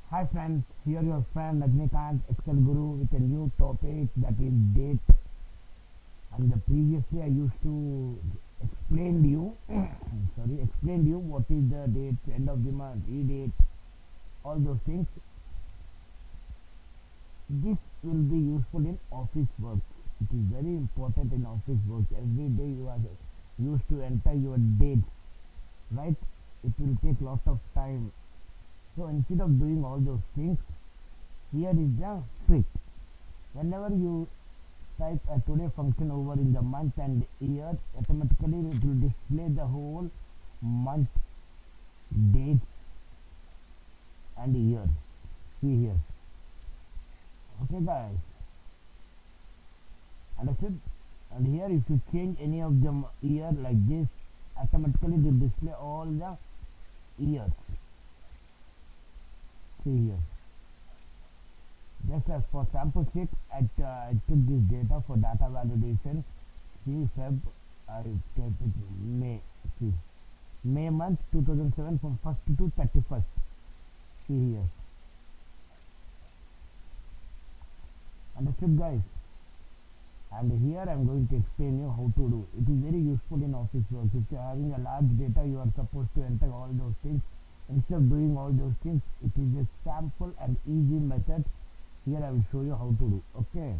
Hi friends, here your friend Rajnikant Excel Guru with a new topic that is date. And the previously I used to explain you, explain you what is the date, end of the month, e-date, all those things. This will be useful in office work. It is very important in office work. Every day you are used to enter your dates, right? It will take lot of time. So instead of doing all those things, here is the trick. Whenever you type a today function over in the month and year, automatically it will display the whole month, dates and year. See here. Okay guys, understood? And here if you change any of the year like this, automatically it will display all the years. See here. Just as for sample sheet, I took this data for data validation. See Feb, I kept it May. See, May month 2007 from 1st to 31st. See here. Understood guys? And here I am going to explain you how to do. It is very useful in office work. If you are having a large data, you are supposed to enter all those things. Instead of doing all those things, it is a sample and easy method. Here I will show you how to do. Okay.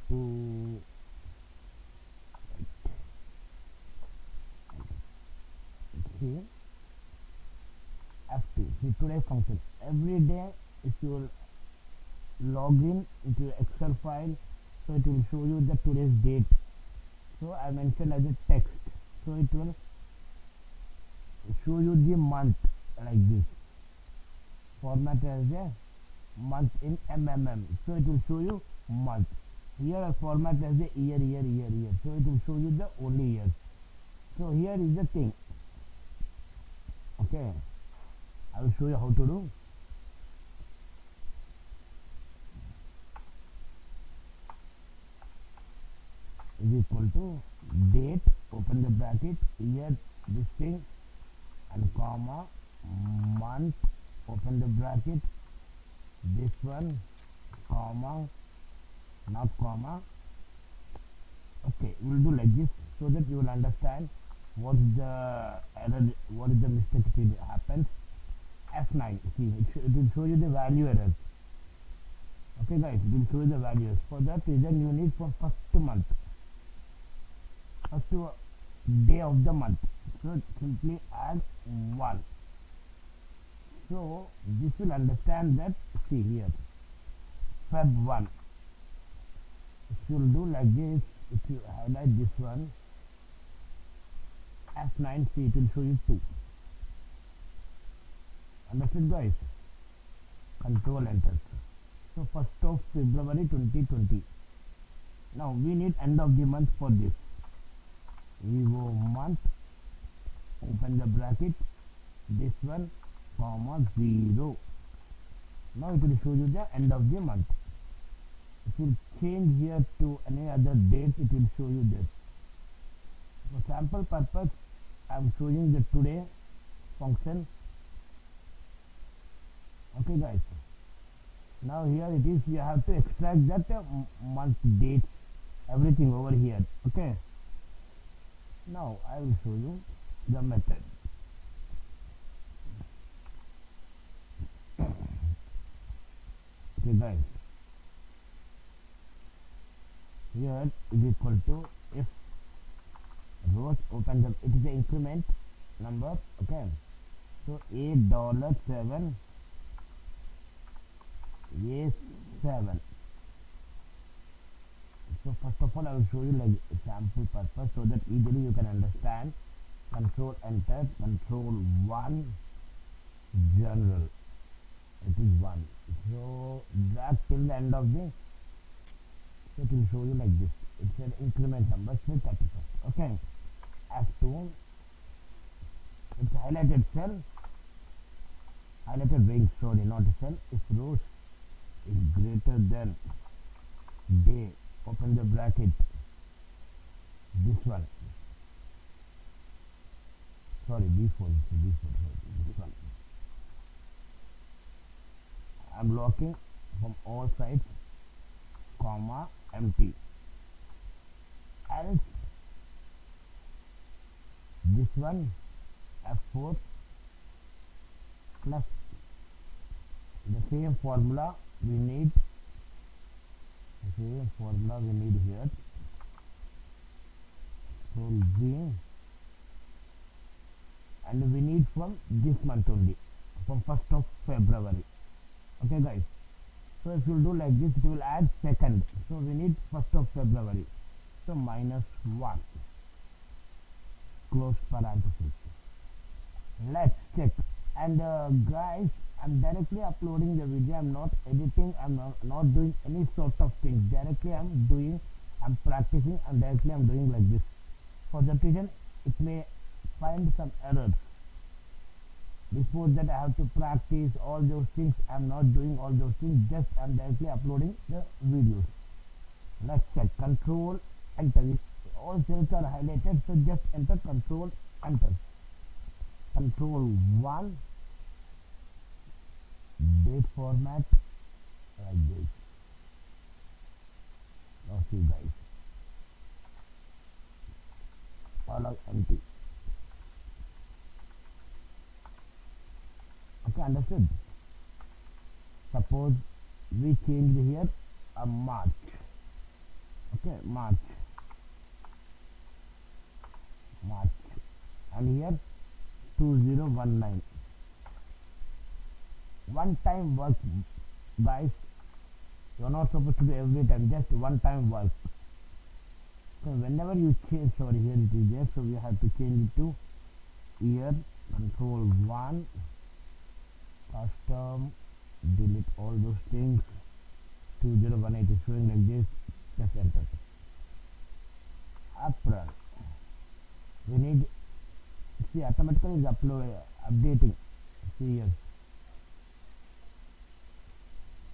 To here F2. See today's function. Every day if you log in into your Excel file, so it will show you the today's date. So I mentioned as a text. So it will show you the month like this. Format as a month in MMM. So it will show you month. Here a format as a year. So it will show you the only year. So here is the thing. Okay. I will show you how to do. Is equal to date, open the bracket, year, this thing, and comma, month, open the bracket, this one, comma, not comma. Okay, we will do like this so that you will understand what is the error, what is the mistake that happens. F9, see, it will show you the value errors. Okay guys, it will show you the values. For that reason you need for first month, first day of the month. So simply add 1. So this will understand that. See here, Feb 1. If you will do like this, if you highlight this one, F9, see it will show you 2. Understood guys? Control enter. So 1st of February 2020. Now we need end of the month for this. We go month, open the bracket, this one, comma, 0. Now it will show you the end of the month. If you change here to any other date, it will show you this. For sample purpose, I am showing the today function. Okay guys. Now here it is, you have to extract that month, date, everything over here. Okay. Now I will show you the method. Okay guys, here is equal to if rows open the, it is the increment number. Okay, so $8.7 A7. So first of all I will show you like sample purpose so that easily you can understand. Control enter, control 1, general, it is 1. So drag till the end of the, so it will show you like this. It's an increment number, say 31st. Okay, F2, it's highlighted cell, highlighted ring, sorry, not cell. If rows is greater than day, open the bracket, this one, sorry, B4, sorry, this one. I'm locking from all sides, comma, empty. Else this one, F4 plus the same formula we need, here. So V, and we need from this month only, from 1st of February. Okay guys, so if you do like this, it will add second, so we need 1st of February, so -1, close parenthesis. Let's check. And guys, I'm directly uploading the video, I'm not editing, I'm not doing any sort of thing. Directly I'm practicing, and directly I'm doing like this. For that reason, it may find some errors. Before that, I have to practice all those things. I'm not doing all those things, just I'm directly uploading the videos. Let's check. Control enter. All cells are highlighted, so just enter control enter. Control 1, date format, like this. Now see guys, all are empty. Okay, understood? Suppose we change here a March. Okay, March, and here 2019. One time work, guys. You're not supposed to do every time, just one time work. So whenever you change, sorry, here it is there, so we have to change it to year. Control 1, custom, delete all those things. 2018 is showing like this, just enter. April, we need, see, automatically is updating. See here,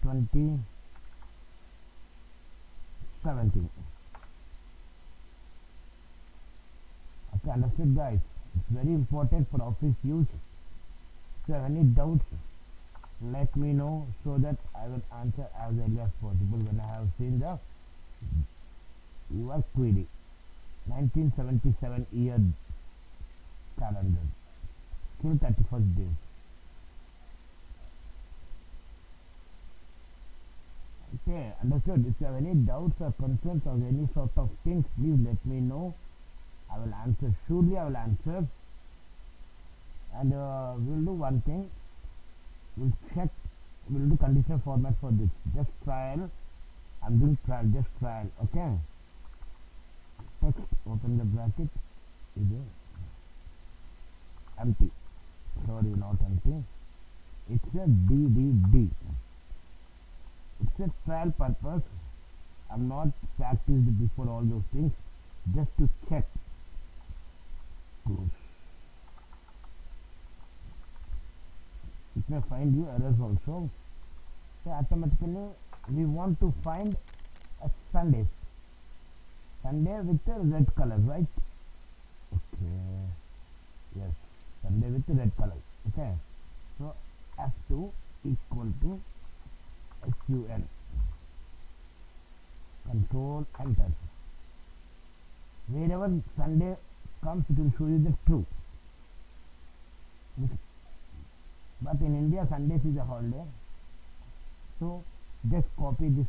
2017. Okay, understood guys? It's very important for office use. If you have any doubts, let me know, so that I will answer as early as possible when I have seen your query. 1977 year calendar, till 31st day. Okay, understood? If you have any doubts or concerns or any sort of things, please let me know. I will answer, surely I will answer. And we'll do one thing, we'll do conditional format for this, just trial. I'm doing trial, just trial. Okay, text, open the bracket, is empty, sorry, not empty, it's a DDD. It's a trial purpose. I'm not practiced before all those things, just to check. Close. It may find you errors also. So automatically we want to find a Sunday with a red color, right? Okay, yes, Sunday with a red color. Okay, so F2 equal to SUN, control enter. Wherever Sunday comes, it will show you the true. But in India, Sundays is a holiday, so just copy this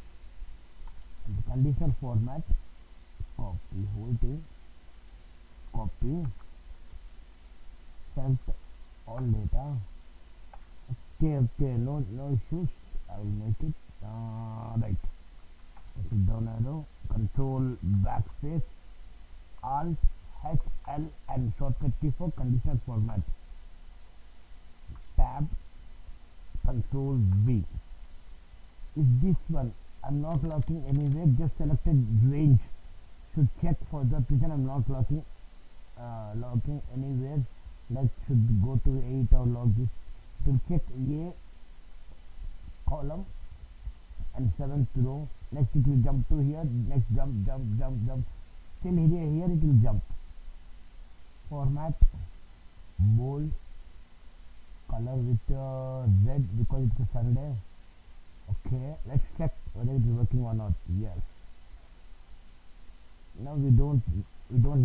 conditional format, copy whole thing, copy, select all data. Okay, no issues. I will make it right. Put down arrow, control backspace, alt H L and shortcut key for conditional format. Tab, control V. Is this one? I'm not locking anywhere, just selected range. Should check, for that reason I'm not locking anywhere. Like should go to 8 or log this. To check A column and 7th row. Next it will jump to here. Next jump still here it will jump. Format bold color with red because it's a Sunday. Okay, let's check whether it is working or not. Yes. Now we don't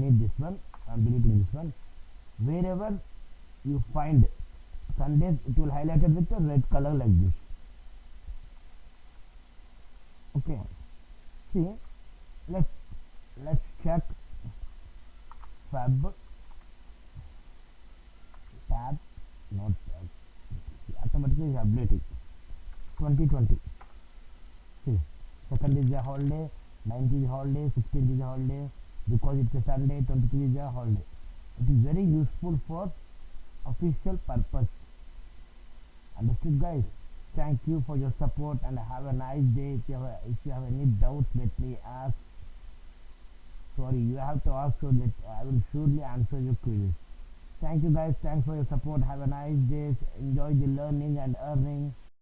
need this one. I'm deleting this one. Wherever you find Sundays, it will highlight it with a red color like this. Okay. See, let's let's check Fab tab, not tab. Automatically is updating. 2020. See, second is a holiday, 9th is a holiday, 16th is a holiday, because it's a Sunday, 23 is a holiday. It is very useful for official purpose. Understood, guys? Thank you for your support and have a nice day. If you have any doubts, let me ask. Sorry, you have to ask, so that I will surely answer your queries. Thank you, guys. Thanks for your support. Have a nice day. Enjoy the learning and earning.